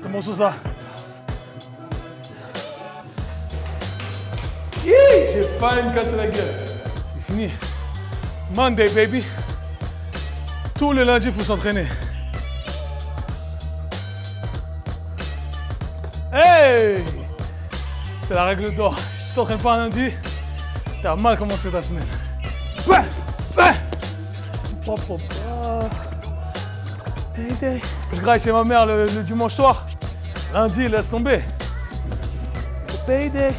Comment ça? J'ai failli me casser la gueule. C'est fini. Monday, baby. Tous les lundis, il faut s'entraîner. Hey! C'est la règle d'or. Si tu t'entraînes pas un lundi, t'as mal commencé ta semaine. Bah! Bah! Je graille chez ma mère le dimanche soir. Lundi, laisse tomber. Payday.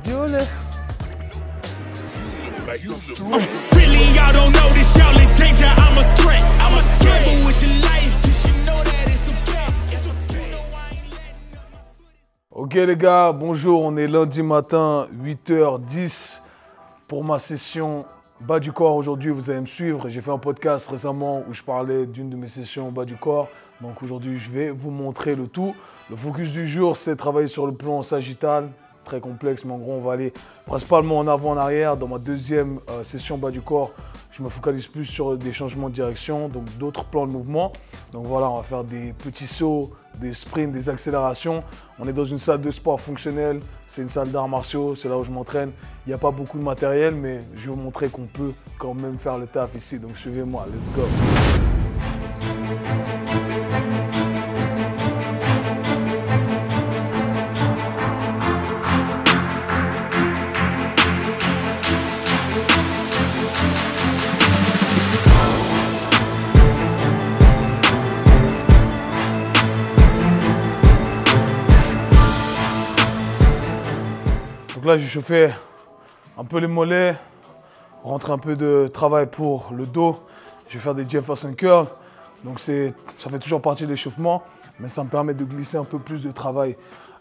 Violet. Really, y'all don't know this, y'all in danger. I'm a threat. I'm a gamble with your life, cause you know that it's okay. It's okay. No, I ain't letting no. Ok les gars, bonjour, on est lundi matin, 8h10 pour ma session bas du corps. Aujourd'hui, vous allez me suivre. J'ai fait un podcast récemment où je parlais d'une de mes sessions bas du corps. Donc aujourd'hui, je vais vous montrer le tout. Le focus du jour, c'est travailler sur le plan sagittal. Très complexe, mais en gros, on va aller principalement en avant, en arrière. Dans ma deuxième session bas du corps, je me focalise plus sur des changements de direction, donc d'autres plans de mouvement. Donc voilà, on va faire des petits sauts, des sprints, des accélérations. On est dans une salle de sport fonctionnelle, c'est une salle d'arts martiaux, c'est là où je m'entraîne. Il n'y a pas beaucoup de matériel, mais je vais vous montrer qu'on peut quand même faire le taf ici. Donc suivez-moi, let's go. Donc là, j'ai chauffé un peu les mollets, rentrer un peu de travail pour le dos. Je vais faire des Jefferson curls. Donc ça fait toujours partie de l'échauffement, mais ça me permet de glisser un peu plus de travail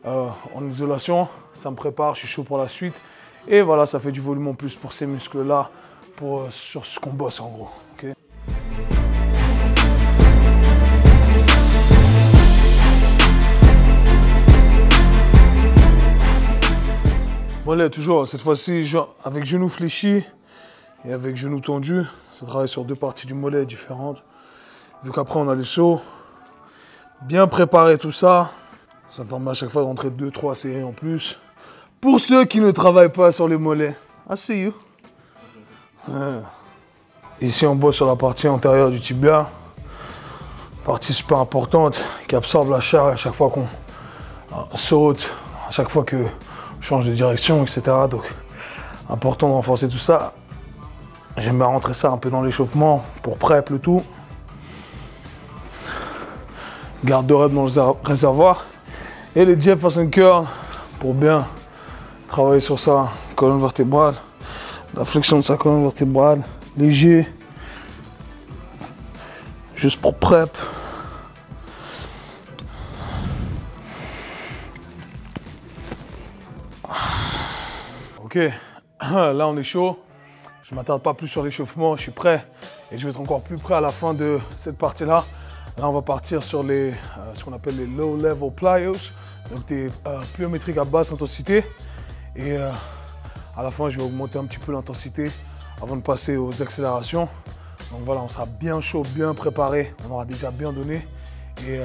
en isolation. Ça me prépare, je suis chaud pour la suite. Et voilà, ça fait du volume en plus pour ces muscles-là, sur ce qu'on bosse en gros. Okay. Mollet toujours, cette fois-ci avec genou fléchi et avec genou tendu. Ça travaille sur deux parties du mollet différentes. Vu qu'après on a les sauts, bien préparer tout ça. Ça me permet à chaque fois de rentrer 2-3 séries en plus. Pour ceux qui ne travaillent pas sur les mollets, I see you. Ouais. Ici on bosse sur la partie antérieure du tibia. Partie super importante qui absorbe la charge à chaque fois qu'on saute, à chaque fois que change de direction, etc. Donc, important de renforcer tout ça. J'aime bien rentrer ça un peu dans l'échauffement pour prep le tout. Garde de rep dans le réservoir. Et les Jefferson curls pour bien travailler sur sa colonne vertébrale. La flexion de sa colonne vertébrale. Léger. Juste pour prep. Ok, là on est chaud, je ne m'attarde pas plus sur l'échauffement, je suis prêt et je vais être encore plus prêt à la fin de cette partie-là. Là on va partir sur ce qu'on appelle les low level plyos, donc des pliométriques à basse intensité et à la fin je vais augmenter un petit peu l'intensité avant de passer aux accélérations. Donc voilà, on sera bien chaud, bien préparé, on aura déjà bien donné et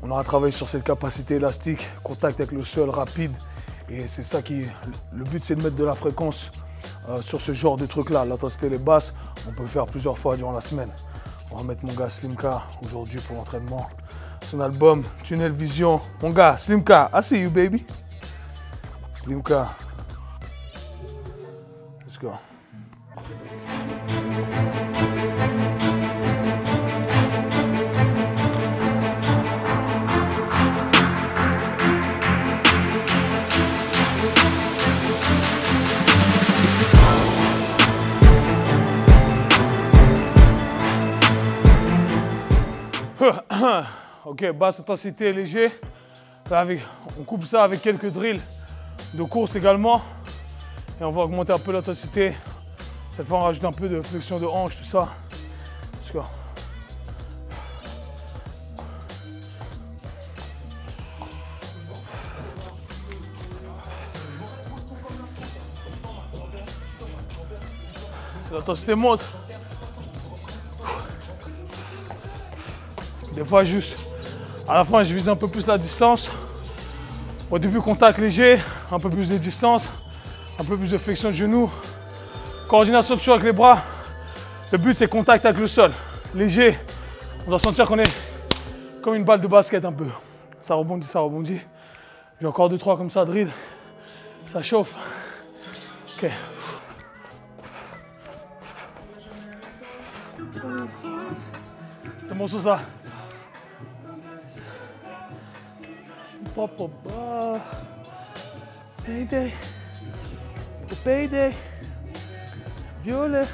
on aura travaillé sur cette capacité élastique, contact avec le sol rapide. Et c'est ça le but, c'est de mettre de la fréquence sur ce genre de truc là. L'intensité elle est basse, on peut le faire plusieurs fois durant la semaine. On va mettre mon gars Slimka aujourd'hui pour l'entraînement. Son album Tunnel Vision. Mon gars Slimka, I see you baby. Slimka. Let's go. Ok, basse intensité, léger. Là, on coupe ça avec quelques drills de course également. Et on va augmenter un peu l'intensité. Cette fois, on rajoute un peu de flexion de hanche, tout ça. Let's go. L'intensité monte. Des fois, juste, à la fin, je vise un peu plus la distance. Au début, contact léger, un peu plus de distance, un peu plus de flexion de genou. Coordination toujours avec les bras. Le but, c'est contact avec le sol. Léger. On doit sentir qu'on est comme une balle de basket un peu. Ça rebondit, ça rebondit. J'ai encore 2-3 comme ça, drill. Ça chauffe. Ok. C'est bon sur ça. Payday. Payday. Violet.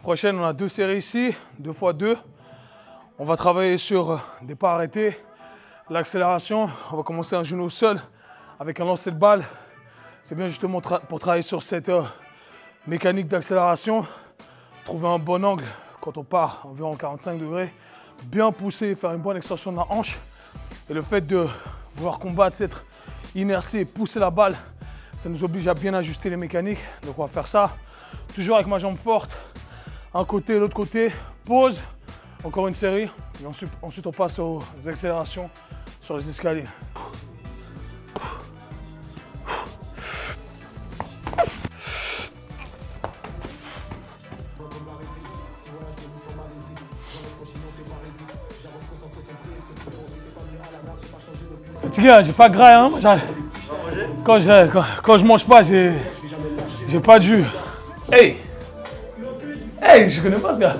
Prochaine, on a 2 séries ici, 2 x 2. On va travailler sur des pas arrêtés, l'accélération. On va commencer un genou au sol avec un lancer de balle. C'est bien justement pour travailler sur cette mécanique d'accélération. Trouver un bon angle quand on part environ 45 degrés. Bien pousser, faire une bonne extension de la hanche. Et le fait de vouloir combattre cette inertie et pousser la balle, ça nous oblige à bien ajuster les mécaniques. Donc on va faire ça toujours avec ma jambe forte. Un côté, l'autre côté. Pause. Encore une série. Et ensuite on passe aux accélérations sur les escaliers. Fatigué, hein, j'ai pas gras, hein. Quand je mange pas, j'ai pas de jus. Hey! Hey, je connais pas ce gars.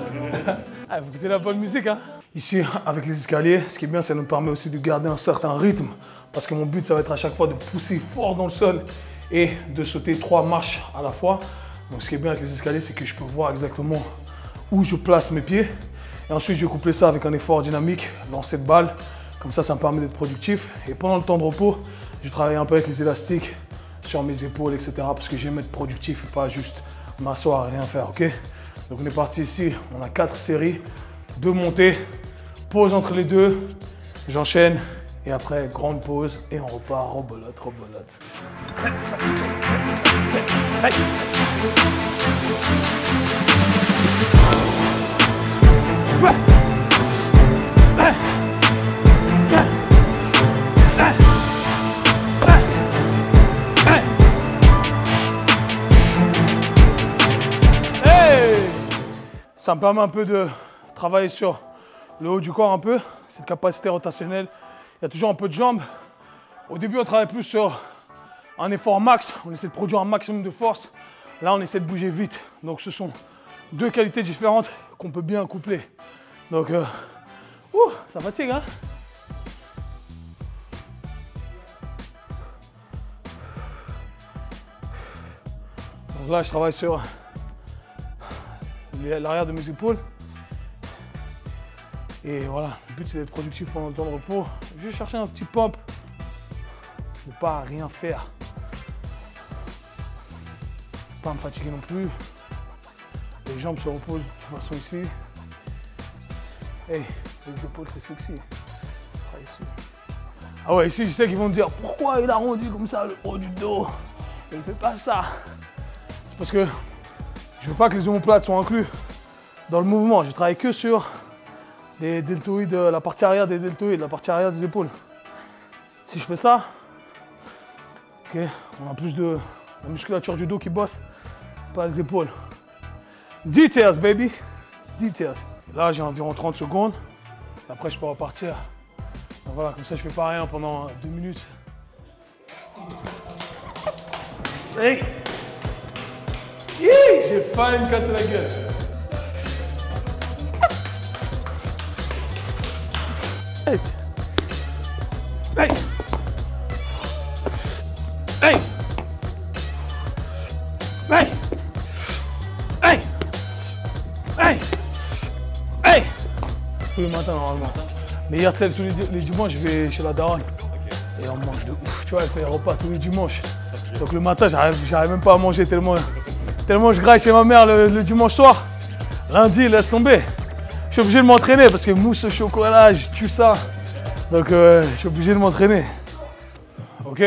Ah, vous écoutez la bonne musique, hein? Ici, avec les escaliers, ce qui est bien, ça nous permet aussi de garder un certain rythme. Parce que mon but, ça va être à chaque fois de pousser fort dans le sol et de sauter 3 marches à la fois. Donc, ce qui est bien avec les escaliers, c'est que je peux voir exactement où je place mes pieds. Et ensuite, je vais coupler ça avec un effort dynamique, lancer de balle. Comme ça, ça me permet d'être productif. Et pendant le temps de repos, je travaille un peu avec les élastiques sur mes épaules, etc. Parce que j'aime être productif et pas juste m'asseoir et rien faire, ok? Donc on est parti ici, on a 4 séries, 2 montées, pause entre les deux, j'enchaîne et après grande pause et on repart, rebolote, rebolote. Ça me permet un peu de travailler sur le haut du corps un peu, cette capacité rotationnelle. Il y a toujours un peu de jambes. Au début, on travaille plus sur un effort max. On essaie de produire un maximum de force. Là, on essaie de bouger vite. Donc, ce sont 2 qualités différentes qu'on peut bien coupler. Donc, ça fatigue, hein? Donc là, je travaille sur l'arrière de mes épaules. Et voilà, le but c'est d'être productif pendant le temps de repos. Je vais chercher un petit pump. Ne pas rien faire. Pas me fatiguer non plus. Les jambes se reposent de toute façon ici. Hey, les épaules c'est sexy. Ah ouais, ici je sais qu'ils vont me dire pourquoi il a rendu comme ça le haut du dos. Il ne fait pas ça. C'est parce que je veux pas que les omoplates soient inclus dans le mouvement. Je travaille que sur les deltoïdes, la partie arrière des deltoïdes, la partie arrière des épaules. Si je fais ça, ok, on a plus de la musculature du dos qui bosse, pas les épaules. Details, baby. Details. Là, j'ai environ 30 secondes. Après, je peux repartir. Donc voilà, comme ça, je fais pas rien pendant 2 minutes. Hey! J'ai failli me casser la gueule. Hey! Hey! Hey! Hey! Hey! Hey! Hey! Tous les matins normalement. Mais hier, tous les dimanches, je vais chez la daronne. Et on mange de ouf. Tu vois, elle fait un repas tous les dimanches. Donc le matin, j'arrive même pas à manger tellement je graille chez ma mère le dimanche soir. Lundi, laisse tomber. Je suis obligé de m'entraîner parce que mousse au chocolat, je tue ça. Donc je suis obligé de m'entraîner. Ok,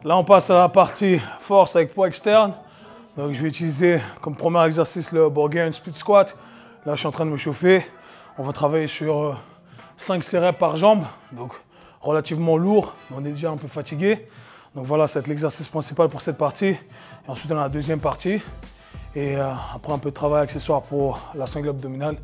là on passe à la partie force avec poids externe. Donc je vais utiliser comme premier exercice le Bulgarian Split Squat. Là, je suis en train de me chauffer. On va travailler sur 5 reps par jambe, donc relativement lourd. On est déjà un peu fatigué. Donc voilà, ça va être l'exercice principal pour cette partie. Et ensuite, on a la deuxième partie. Et après, un peu de travail accessoire pour la sangle abdominale.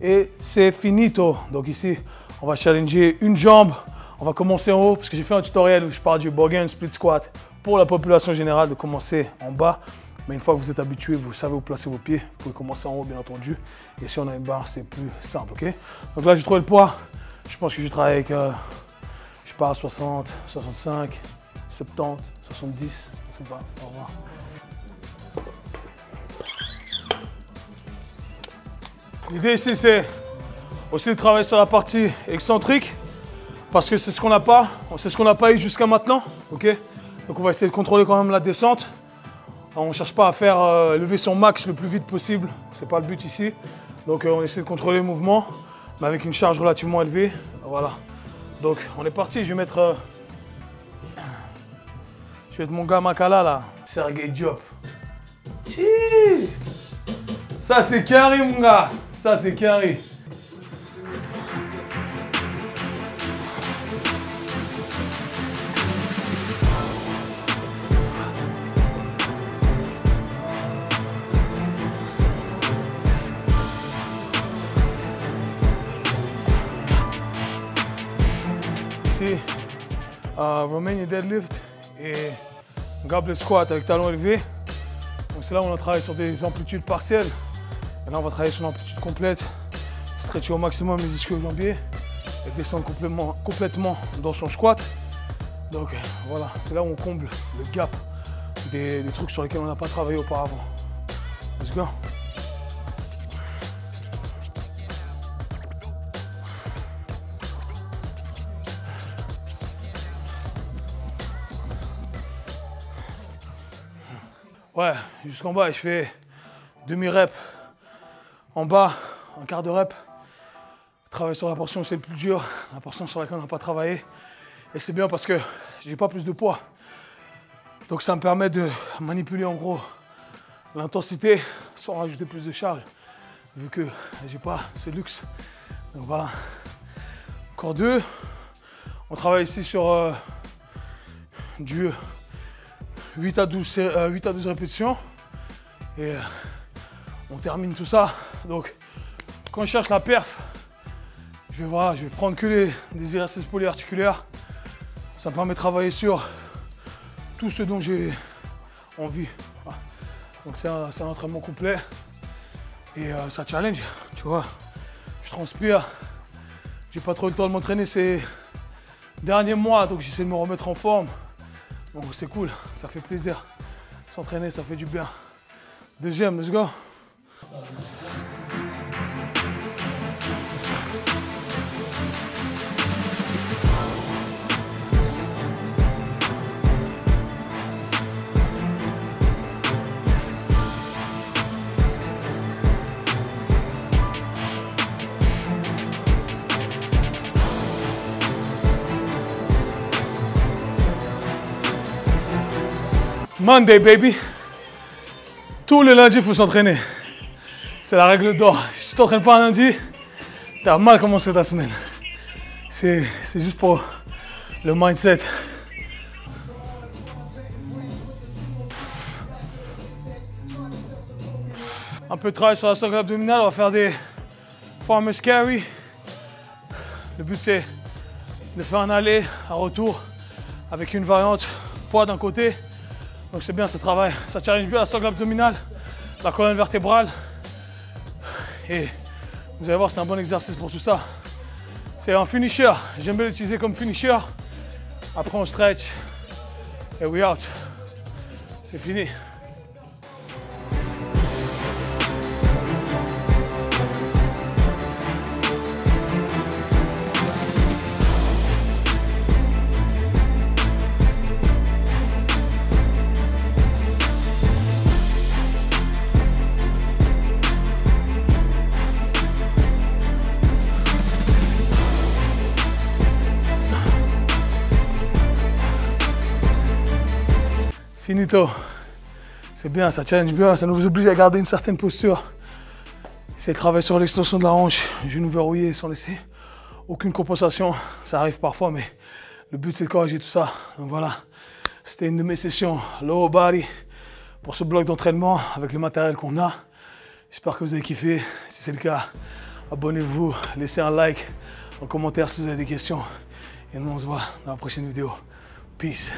Et c'est finito. Donc ici, on va challenger une jambe. On va commencer en haut parce que j'ai fait un tutoriel où je parle du Bogan Split Squat pour la population générale de commencer en bas. Mais une fois que vous êtes habitué, vous savez où placer vos pieds. Vous pouvez commencer en haut, bien entendu. Et si on a une barre, c'est plus simple, ok? Donc là, j'ai trouvé le poids. Je pense que je travaille avec, je sais pas, 60, 65, 70, 70. Je sais pas, on va voir. L'idée ici, c'est aussi de travailler sur la partie excentrique. Parce que c'est ce qu'on n'a pas. C'est ce qu'on n'a pas eu jusqu'à maintenant, ok? Donc on va essayer de contrôler quand même la descente. On ne cherche pas à faire lever son max le plus vite possible, c'est pas le but ici. Donc on essaie de contrôler le mouvement, mais avec une charge relativement élevée. Voilà. Donc on est parti, je vais mettre mon gars Makala là, Sergey Diop. Ça c'est carré mon gars, ça c'est carré. Romanian deadlift et goblet squat avec talons élevés. Donc c'est là où on a travaillé sur des amplitudes partielles. Et là on va travailler sur une amplitude complète, stretcher au maximum les ischio-jambiers et descendre complètement dans son squat. Donc voilà, c'est là où on comble le gap des trucs sur lesquels on n'a pas travaillé auparavant. Let's go. Ouais, jusqu'en bas, je fais demi-rep en bas, un quart de rep. Travailler sur la portion, c'est le plus dur, la portion sur laquelle on n'a pas travaillé. Et c'est bien parce que j'ai pas plus de poids. Donc ça me permet de manipuler en gros l'intensité sans rajouter plus de charge, vu que j'ai pas ce luxe. Donc voilà. Encore deux. On travaille ici sur du 8 à 12 répétitions et on termine tout ça. Donc quand je cherche la perf, je vais prendre que des exercices polyarticulaires. Ça me permet de travailler sur tout ce dont j'ai envie. Donc c'est un entraînement complet et ça challenge, tu vois. Je transpire, j'ai pas trop le temps de m'entraîner ces derniers mois, donc j'essaie de me remettre en forme. Bon, c'est cool, ça fait plaisir. S'entraîner, ça fait du bien. Deuxième, let's go. Monday, baby. Tous les lundis, il faut s'entraîner. C'est la règle d'or. Si tu ne t'entraînes pas un lundi, tu as mal commencé ta semaine. C'est juste pour le mindset. Un peu de travail sur la sangle abdominale. On va faire des farmer's carry. Le but, c'est de faire un aller, un retour avec une variante poids d'un côté. Donc c'est bien, ça travaille, ça challenge bien la sangle abdominale, la colonne vertébrale. Et vous allez voir, c'est un bon exercice pour tout ça. C'est un finisher, j'aime bien l'utiliser comme finisher. Après on stretch et we out. C'est fini. Finito. C'est bien, ça challenge bien, ça nous oblige à garder une certaine posture. C'est travailler sur l'extension de la hanche, genou verrouillé sans laisser aucune compensation. Ça arrive parfois, mais le but c'est de corriger tout ça. Donc voilà, c'était une de mes sessions lower body pour ce bloc d'entraînement avec le matériel qu'on a. J'espère que vous avez kiffé. Si c'est le cas, abonnez-vous, laissez un like en commentaire si vous avez des questions. Et nous on se voit dans la prochaine vidéo. Peace.